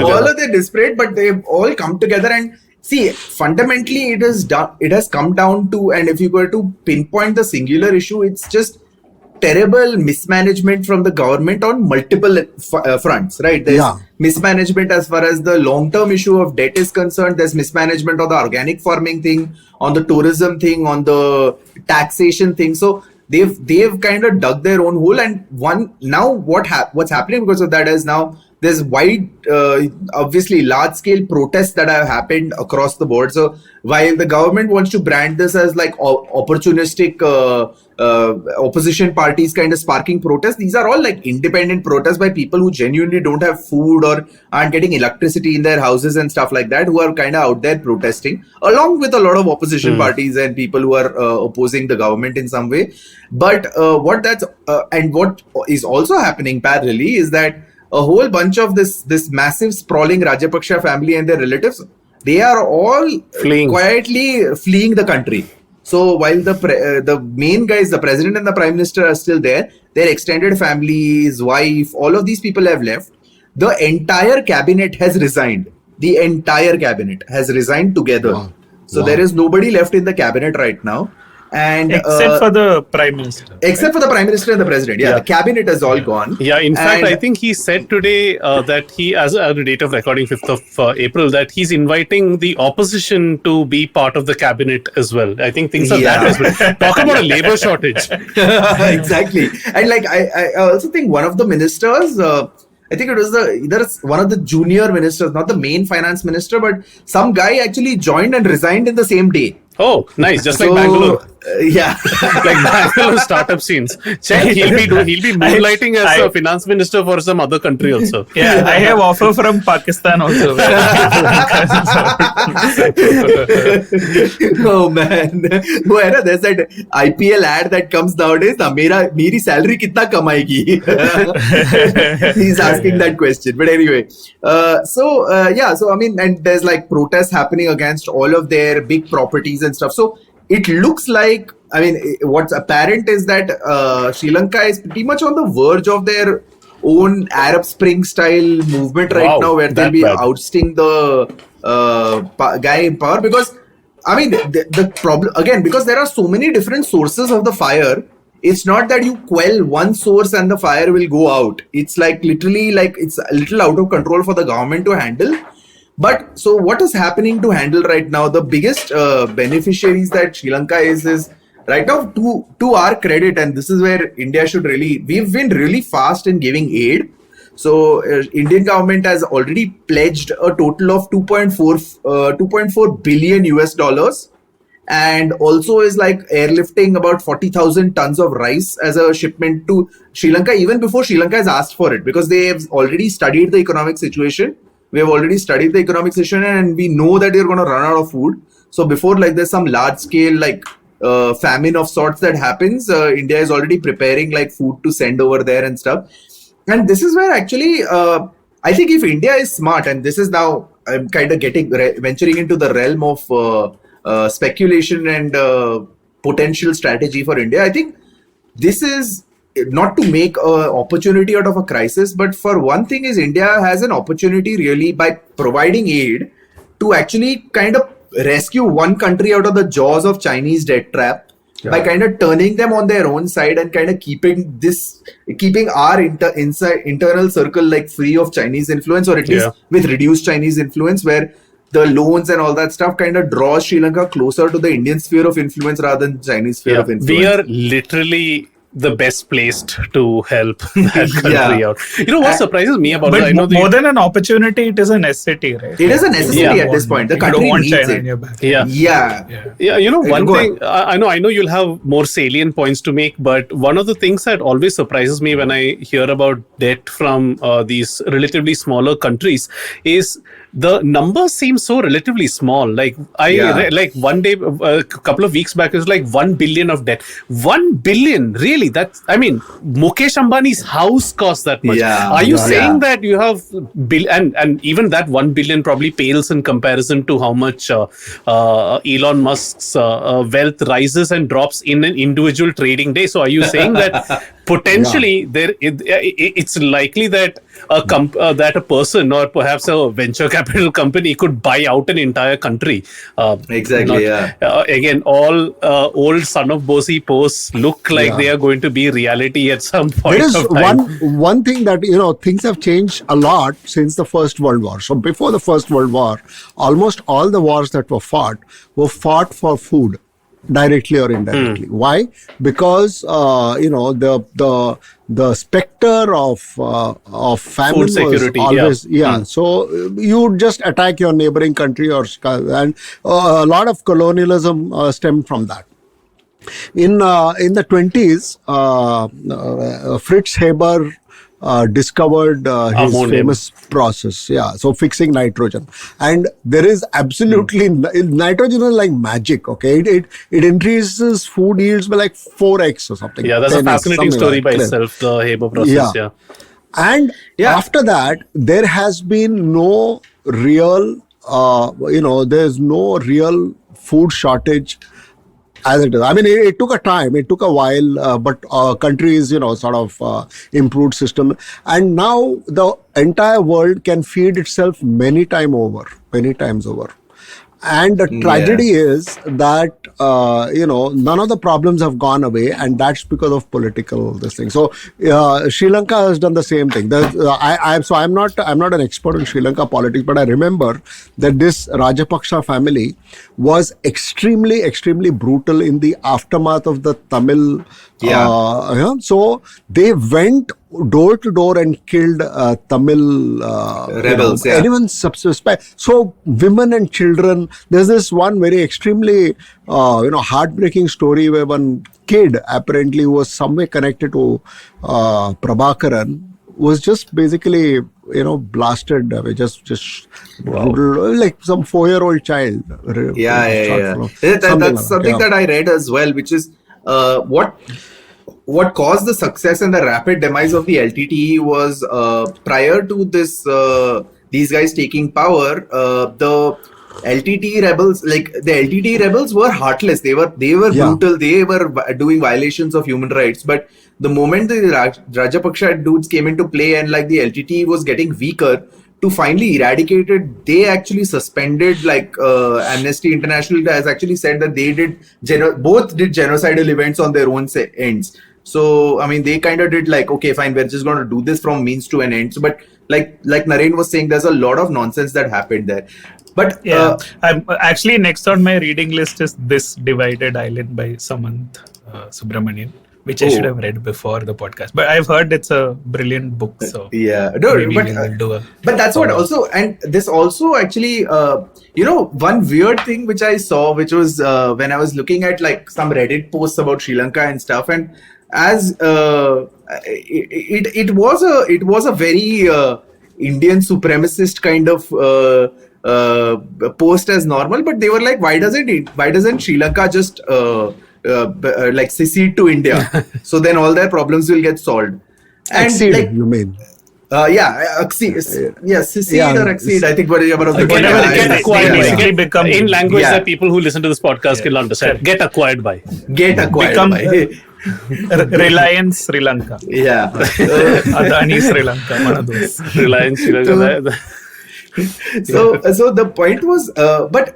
All of them disparate, but they've all come together. And see, fundamentally, it has come down to, and if you were to pinpoint the singular issue, it's just terrible mismanagement from the government on multiple fronts, right? There's mismanagement as far as the long-term issue of debt is concerned. There's mismanagement on the organic farming thing, on the tourism thing, on the taxation thing. So they've kind of dug their own hole. And what's happening because of that is now there's obviously large-scale protests that have happened across the board. So while the government wants to brand this as like opportunistic opposition parties kind of sparking protests, these are all like independent protests by people who genuinely don't have food or aren't getting electricity in their houses and stuff like that, who are kind of out there protesting, along with a lot of opposition parties and people who are opposing the government in some way. But what is also happening parallelly is that a whole bunch of this massive sprawling Rajapaksa family and their relatives, they are all quietly fleeing the country. So while the main guys, the president and the prime minister are still there, their extended family, his wife, all of these people have left. The entire cabinet has resigned. The entire cabinet has resigned together. Wow. So there is nobody left in the cabinet right now. And except for the prime minister. Except for the prime minister and the president. Yeah, the cabinet has all gone. Yeah, in fact, I think he said today that he, as a date of recording 5th of April, that he's inviting the opposition to be part of the cabinet as well. I think things are that as well. Talk about a labor shortage. Exactly. And like, I also think one of the ministers, I think it was either one of the junior ministers, not the main finance minister, but some guy actually joined and resigned in the same day. Oh, nice. Just like Bangalore. Yeah. Like Bangalore startup scenes. Check, he'll be moonlighting as a finance minister for some other country also. Yeah, I have offer from Pakistan also. Oh man. There's that IPL ad that comes nowadays. Meri salary kitna kamaegi? He's asking that question. But anyway. So I mean, and there's like protests happening against all of their big properties and stuff. So it looks like, I mean, what's apparent is that Sri Lanka is pretty much on the verge of their own Arab Spring style movement right now, where they'll be ousting the guy in power. Because, I mean, the problem, again, because there are so many different sources of the fire, it's not that you quell one source and the fire will go out. It's like literally like it's a little out of control for the government to handle. But so what is happening to handle right now? The biggest beneficiaries that Sri Lanka is right now, to our credit, and this is where India should really, we've been really fast in giving aid. So Indian government has already pledged a total of 2.4 billion US dollars, and also is like airlifting about 40,000 tons of rice as a shipment to Sri Lanka, even before Sri Lanka has asked for it, because they have already studied the economic situation. We have already studied the economic situation, and we know that they're going to run out of food. So before like there's some large scale like famine of sorts that happens, India is already preparing like food to send over there and stuff. And this is where actually I think if India is smart, and this is now I'm kind of venturing into the realm of speculation and potential strategy for India. I think this is not to make an opportunity out of a crisis, but for one thing is India has an opportunity really by providing aid to actually kind of rescue one country out of the jaws of Chinese debt trap by kind of turning them on their own side and kind of keeping our internal circle like free of Chinese influence, or at least with reduced Chinese influence, where the loans and all that stuff kind of draws Sri Lanka closer to the Indian sphere of influence rather than Chinese sphere of influence. We are literally the best placed to help that country out. You know what surprises me about it? More than an opportunity, it is a necessity, right? It is a necessity at this point. The country needs China it. in your back. Yeah. You know, one thing, I know you'll have more salient points to make, but one of the things that always surprises me when I hear about debt from these relatively smaller countries is the numbers seem so relatively small. Like like one day, a couple of weeks back, it was like 1 billion of debt. 1 billion, really? That's, I mean, Mukesh Ambani's house costs that much. Are you saying that you have and even that 1 billion probably pales in comparison to how much Elon Musk's wealth rises and drops in an individual trading day? So are you saying that potentially it's likely that a person or perhaps a venture capital company could buy out an entire country? Again, all old son of Bosi posts look like they are going to be reality at some point. There is one thing that, you know, things have changed a lot since the First World War. So before the First World War, almost all the wars that were fought for food. directly or indirectly. Why? Because the specter of famine was security, always So you would just attack your neighboring country, and a lot of colonialism stemmed from that. In the 20s, Fritz Haber discovered his Ammonium. famous process. So fixing nitrogen, and there is absolutely nitrogen is like magic. Okay, it increases food yields by like 4x or something. Yeah, that's a 10x, fascinating something story like by that. itself. The Haber process. Yeah. And after that, there has been no real, there's no real food shortage as it is. I mean, it took a time, it took a while, but countries, sort of improved system. And now the entire world can feed itself many times over. And the tragedy is that, none of the problems have gone away, and that's because of political this thing. So Sri Lanka has done the same thing. I'm not an expert in Sri Lanka politics, but I remember that this Rajapaksa family was extremely, extremely brutal in the aftermath of the Tamil. So they went door to door and killed Tamil rebels. Anyone suspect. So women and children. There's this one very extremely heartbreaking story where one kid apparently was somewhere connected to Prabhakaran was just basically blasted away, just brutal, like some 4-year-old child. That's something that I read as well, which is what caused the success and the rapid demise of the LTTE was prior to this these guys taking power, the LTTE rebels, were heartless. They were brutal. They were doing violations of human rights. But the moment the Rajapaksa dudes came into play and like the LTTE was getting weaker, to finally eradicate it, they actually suspended, Amnesty International has actually said that they both did genocidal events on their own ends. So, I mean, they kind of did okay, fine, we're just going to do this from means to an end. So, but like Naren was saying, there's a lot of nonsense that happened there. But I'm actually next on my reading list is This Divided Island by Samanth Subramanian, which I should have read before the podcast. But I've heard it's a brilliant book. So but that's what also, and this also actually, one weird thing which I saw, which was when I was looking at some Reddit posts about Sri Lanka and stuff, and as it was a very Indian supremacist kind of post as normal, but they were like, why doesn't Sri Lanka just secede to India, so then all their problems will get solved. And accede, you mean? Secede or accede. I think whatever of the get acquired basically become in language that people who listen to this podcast can understand. Get acquired by. Become Reliance Sri Lanka. Adani Sri Lanka. One of those. Reliance Sri Lanka. So the point was, but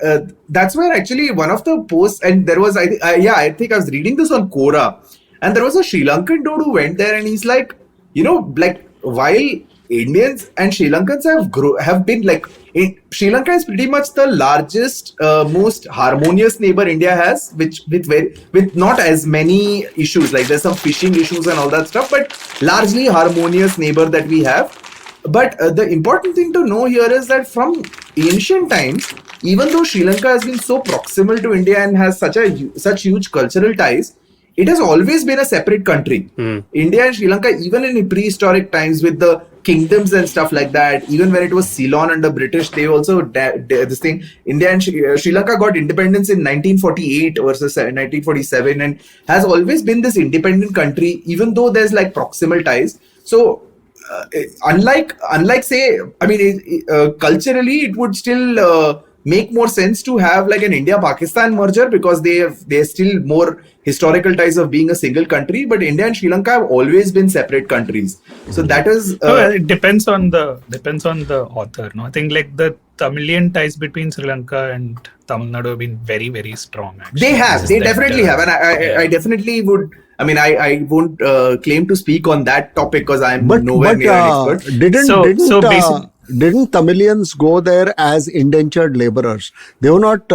that's where actually one of the posts, and there was, I think I was reading this on Quora, and there was a Sri Lankan dude who went there, and he's like, while Indians and Sri Lankans have been Sri Lanka is pretty much the largest, most harmonious neighbor India has, with not as many issues. Like there's some fishing issues and all that stuff, but largely harmonious neighbor that we have. But the important thing to know here is that from ancient times, even though Sri Lanka has been so proximal to India and has such huge cultural ties, it has always been a separate country. India and Sri Lanka, even in prehistoric times with the kingdoms and stuff like that, even when it was Ceylon under British, they also India and Sri Lanka got independence in 1948 versus 1947, and has always been this independent country, even though there's proximal ties. So unlike say, I mean, culturally it would still make more sense to have an India-Pakistan merger, because they're still more historical ties of being a single country, but India and Sri Lanka have always been separate countries. So that is it depends on the author. No, I think the Tamilian ties between Sri Lanka and Tamil Nadu have been very, very strong. Actually. They definitely have, and I definitely would. I mean, I won't claim to speak on that topic because I'm nowhere near an expert. didn't Tamilians go there as indentured laborers? They were not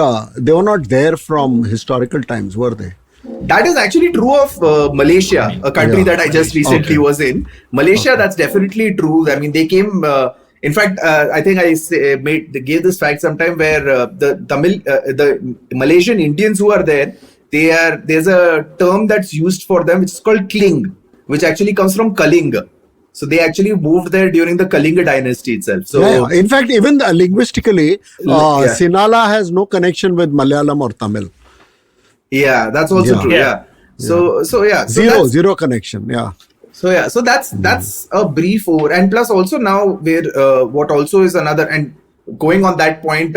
there from historical times, were they? That is actually true of Malaysia, a country that I just recently was in. Malaysia, that's definitely true. I mean, they came. In fact, I think gave this fact sometime where the Malaysian Indians who are there, there's a term that's used for them, which is called Kling, which actually comes from Kalinga. So they actually moved there during the Kalinga dynasty itself. So in fact, even linguistically, Sinhala has no connection with Malayalam or Tamil. Yeah, that's also true. Yeah. So Zero connection. Yeah. So that's a brief over, and plus also now what also is another, and going on that point,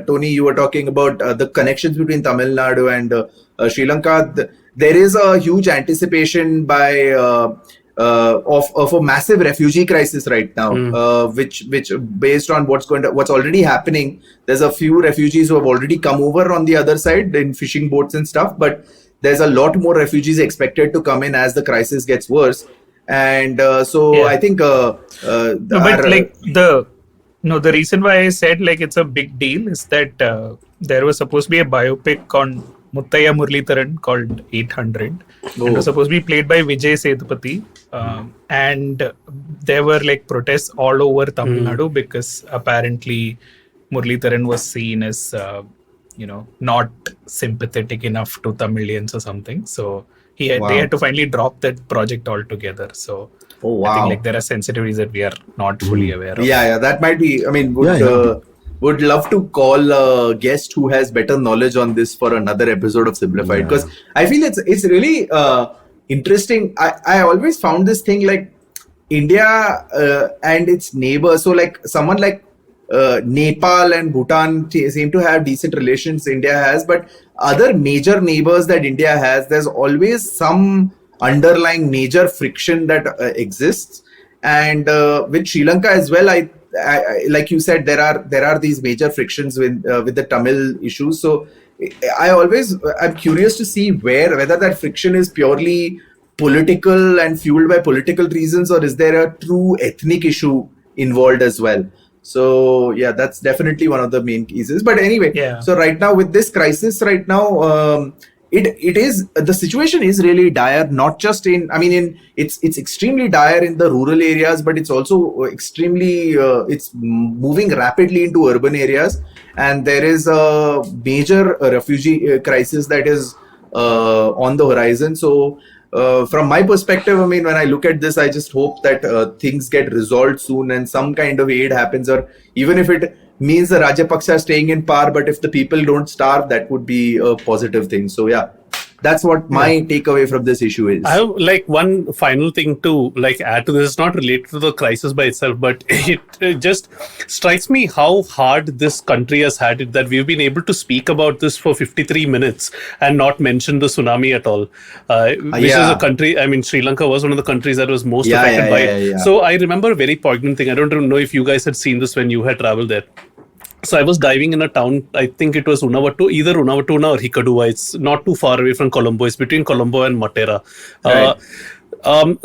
Tony, you were talking about the connections between Tamil Nadu and Sri Lanka. There is a huge anticipation by of a massive refugee crisis right now, which based on what's already happening. There's a few refugees who have already come over on the other side in fishing boats and stuff, but there's a lot more refugees expected to come in as the crisis gets worse. And I think the reason why I said like it's a big deal is that there was supposed to be a biopic on Muttaiya Muralitharan called 800. It was supposed to be played by Vijay Sethupathi, and there were like protests all over Tamil Nadu because apparently Muralitharan was seen as not sympathetic enough to Tamilians or something. So they had to finally drop that project altogether. So I think like there are sensitivities that we are not fully aware of. Yeah, that might be. I mean, would love to call a guest who has better knowledge on this for another episode of Simblified, because I feel it's really interesting. I always found this thing like India and its neighbors. So like someone like Nepal and Bhutan seem to have decent relations India has, but other major neighbors that India has, there's always some underlying major friction that exists. And with Sri Lanka as well, I like you said, there are these major frictions with the Tamil issues. So I'm curious to see whether that friction is purely political and fueled by political reasons, or is there a true ethnic issue involved as well? So yeah, that's definitely one of the main cases. But anyway, so right now with this crisis right now, the situation is really dire, not just it's extremely dire in the rural areas, but it's also extremely it's moving rapidly into urban areas, and there is a major refugee crisis that is on the horizon. So from my perspective, I mean, when I look at this, I just hope that things get resolved soon and some kind of aid happens, or even if it means the Rajapaksa staying in power, but if the people don't starve, that would be a positive thing. So yeah, that's what my takeaway from this issue is. I have like one final thing to like add to this. It's not related to the crisis by itself, but it just strikes me how hard this country has had it, that we've been able to speak about this for 53 minutes and not mention the tsunami at all, which is a country, I mean, Sri Lanka was one of the countries that was most affected by it. So I remember a very poignant thing. I don't know if you guys had seen this when you had traveled there. So I was diving in a town, I think it was either Unnavatuna or Hikkaduwa. It's not too far away from Colombo. It's between Colombo and Matera.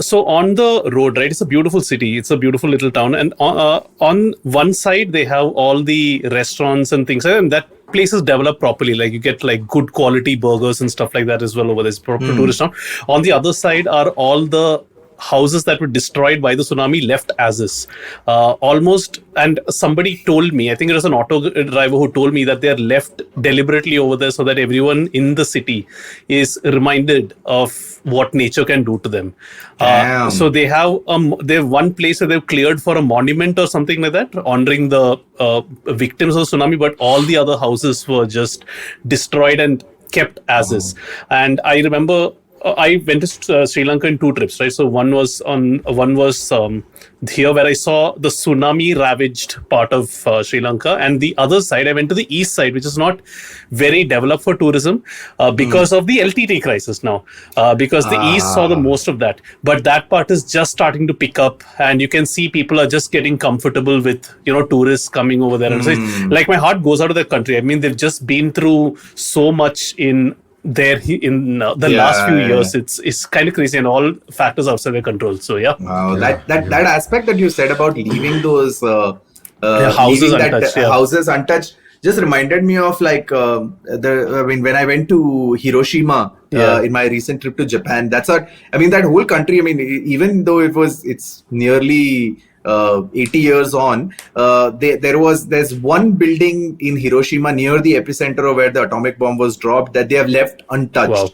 So on the road, right, it's a beautiful city. It's a beautiful little town. And on one side, they have all the restaurants and things. And that place is developed properly. Like you get like good quality burgers and stuff like that as well over there. It's proper tourist town. On the other side are all the houses that were destroyed by the tsunami left as is, almost. And somebody told me, I think it was an auto driver who told me that they are left deliberately over there so that everyone in the city is reminded of what nature can do to them. So they have one place where they've cleared for a monument or something like that, honoring the victims of the tsunami, but all the other houses were just destroyed and kept as is. And I remember I went to Sri Lanka in 2 trips, right? So one was here where I saw the tsunami ravaged part of Sri Lanka, and the other side I went to the east side, which is not very developed for tourism because of the Ltte crisis now, because the east saw the most of that, but that part is just starting to pick up, and you can see people are just getting comfortable with tourists coming over there. And so like my heart goes out of that country. I mean, they've just been through so much in the last few years. It's kind of crazy, and all factors outside their control. So wow, that aspect that you said about leaving those Houses leaving that untouched, yeah. houses untouched just reminded me of like when I went to Hiroshima in my recent trip to Japan. That's what I mean. That whole country. I mean, even though it's nearly 80 years on, there's one building in Hiroshima near the epicenter of where the atomic bomb was dropped that they have left untouched. Wow.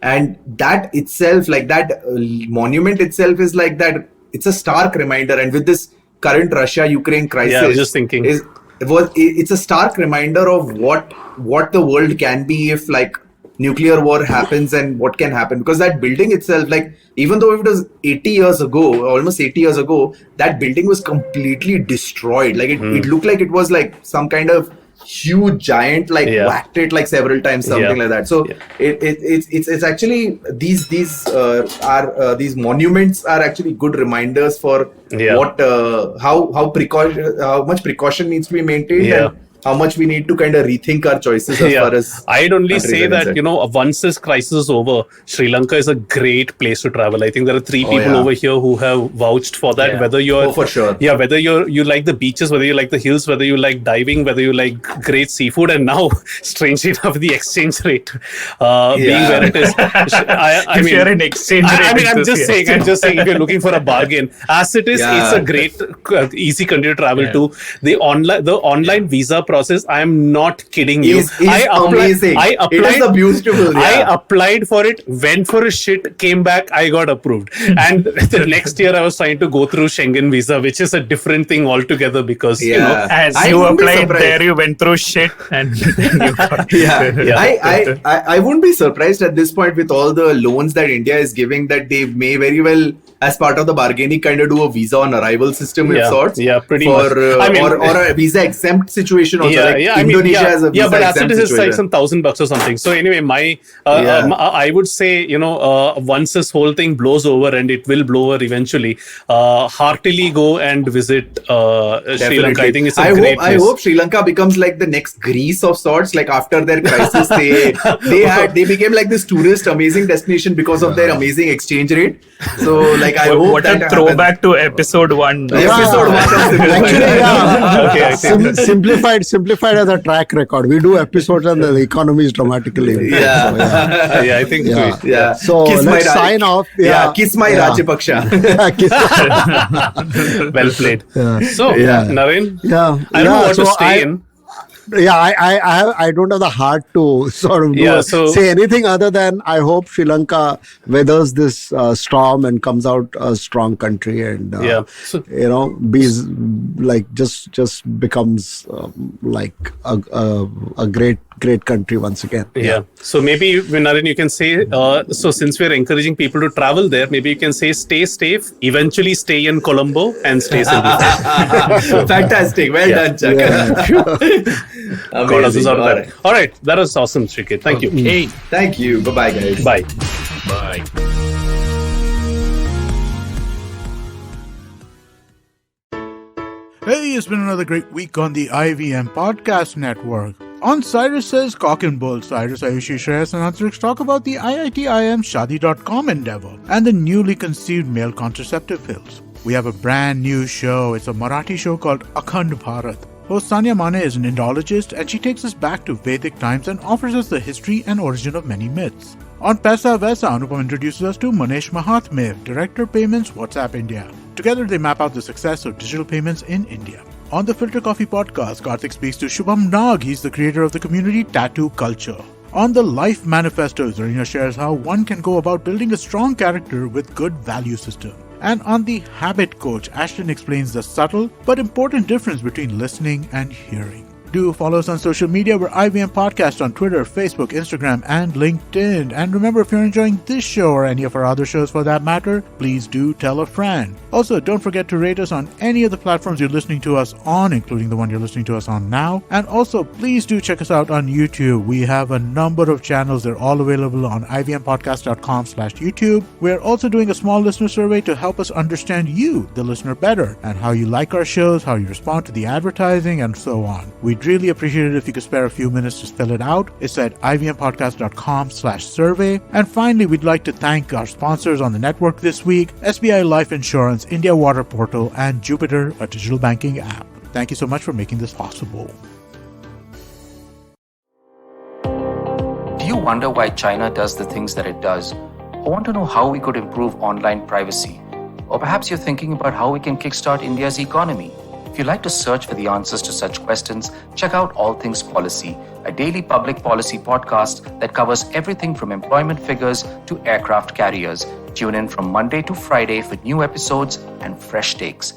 And that itself, like that monument itself, is like that. It's a stark reminder. And with this current Russia-Ukraine crisis, Yeah, I was just thinking. It's a stark reminder of what the world can be if like nuclear war happens and what can happen. Because that building itself, like even though it was 80 years ago, almost 80 years ago, that building was completely destroyed. Like it looked like it was like some kind of huge giant like whacked it like several times, something like that. So it's actually these monuments are actually good reminders for what how much precaution needs to be maintained and how much we need to kind of rethink our choices as far as I'd only say that, you know, once this crisis is over, Sri Lanka is a great place to travel. I think there are 3 people over here who have vouched for that. Whether you're for sure. Whether you like the beaches, whether you like the hills, whether you like diving, whether you like great seafood, and now, strangely enough, the exchange rate being where it is. I mean, you're an exchange rate. I'm just saying if you're looking for a bargain, as it is, it's a great, easy country to travel to. The online visa process, I am not kidding you. Amazing. It is beautiful. I applied for it, went for a shit, came back, I got approved. And the next year I was trying to go through Schengen visa, which is a different thing altogether because, you know. As you applied there, you went through shit and then you got I wouldn't be surprised at this point with all the loans that India is giving that they may very well, as part of the bargaining, kind of do a visa on arrival system of sorts. Yeah, pretty much. Or a visa exempt situation also. Indonesia has a visa but as it is, situation. it's like some $1,000 or something. So anyway, I would say, you know, once this whole thing blows over, and it will blow over eventually, heartily go and visit Sri Lanka. I think it's a great place. I hope Sri Lanka becomes like the next Greece of sorts. Like after their crisis, they became like this tourist amazing destination because of their amazing exchange rate. So like I hope what that a throwback to episode 1. Episode 1 of Actually, Simplified as a track record. We do episodes and the economy is dramatically improved. I think So let's sign off. Kiss my Rajapaksa. Well played. So Naren, I don't know what to stay in. I don't have the heart to sort of say anything other than I hope Sri Lanka weathers this storm and comes out a strong country and you know, just becomes like a great country once again. So maybe, Naren, you can say, so since we're encouraging people to travel there, maybe you can say stay safe, eventually stay in Colombo and stay simplified. Fantastic. Well done, Chuck. Amazing. All right. That was awesome, Srikeit. Thank you. Hey. Thank you. Bye-bye, guys. Bye. Bye. Hey, it's been another great week on the IVM Podcast Network. On Cyrus Says Cock and Bull, Cyrus, Ayushi, Shreyas and Antrix talk about the IITIM Shadi.com endeavor and the newly conceived male contraceptive pills. We have a brand new show. It's a Marathi show called Akhand Bharat. Host Sanya Mane is an Indologist and she takes us back to Vedic times and offers us the history and origin of many myths. On Paisa Vaisa, Anupam introduces us to Manesh Mahatmev, Director Payments, WhatsApp India. Together they map out the success of digital payments in India. On the Filter Coffee podcast, Karthik speaks to Shubham Nag. He's the creator of the community Tattoo Culture. On the Life Manifesto, Zarina shares how one can go about building a strong character with good value system. And on the Habit Coach, Ashton explains the subtle but important difference between listening and hearing. Do follow us on social media. We're IVM Podcast on Twitter, Facebook, Instagram, and LinkedIn. And remember, if you're enjoying this show or any of our other shows for that matter, please do tell a friend. Also, don't forget to rate us on any of the platforms you're listening to us on, including the one you're listening to us on now. And also, please do check us out on YouTube. We have a number of channels. They're all available on ivmpodcast.com/YouTube. We're also doing a small listener survey to help us understand you, the listener, better, and how you like our shows, how you respond to the advertising, and so on. We'd really appreciate it if you could spare a few minutes to fill it out. It's at ivmpodcast.com/survey. And finally, we'd like to thank our sponsors on the network this week, SBI Life Insurance, India Water Portal, and Jupiter, a digital banking app. Thank you so much for making this possible. Do you wonder why China does the things that it does? Or want to know how we could improve online privacy? Or perhaps you're thinking about how we can kickstart India's economy. If you'd like to search for the answers to such questions, check out All Things Policy, a daily public policy podcast that covers everything from employment figures to aircraft carriers. Tune in from Monday to Friday for new episodes and fresh takes.